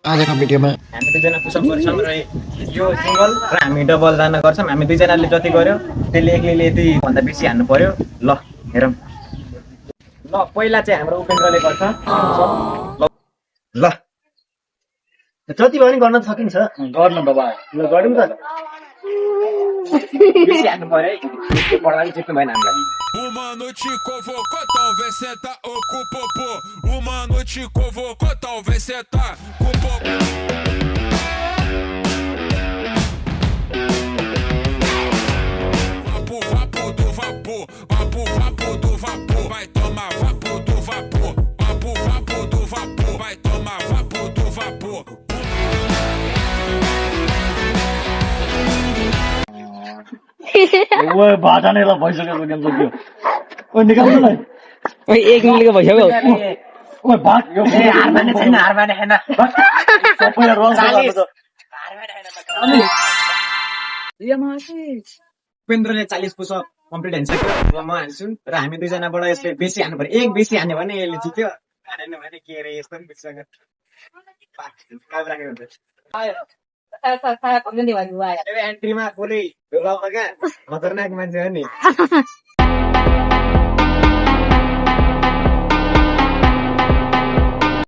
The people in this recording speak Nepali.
आजको भिडियोमा हामी दुईजना पुसअप गर्छौँ र यो सिङ्गल र हामी डबल जान गर्छौँ। हामी दुईजनाले जति गर्यो त्यसले एक्लैले यति भन्दा बेसी हान्नु पर्यो। ल हेरौँ। ल पहिला चाहिँ हाम्रो उपेन्द्रले गर्छ। ल जति भयो नि गर्न सकिन्छ। गर्न बाबा ल गरौँ त। बेसी हान्नु पर्यो है। बढाइ जित्नु भएन हामीलाई। Uma noite convocou, talvez cê tá com popô. Uma noite convocou, talvez cê tá com popô. Vapor, vapor do vapor, vapor, vapor do vapor, vai tomar vapor do vapor, vapor, vapor do vapor, vai tomar vapor do vapor. ओए भाटा नै ल भइसक्यो गेम सक्यो ओए निकाल्नु न ओए एक मिनेटको भइसक्यो ओए भाग यो ए हार माने छैन, हार माने छैन। सबैले रङ गर्नु त उपेन्द्रले 40 पुसअप कम्प्लिट हानिसक्यो। अब म हान्छु र हामी दुईजनाबाट यसले बेसी हान्नु पर्यो। एक बेसी हान्यो भने यसले जित्यो, हानेन भने के रे यस्तो पनि बिर्सक्यो। काम राखेको हुन्छ। एन्ट्रीमा कसले ढोलाउन क्या खतरनाक मान्छे हो नि।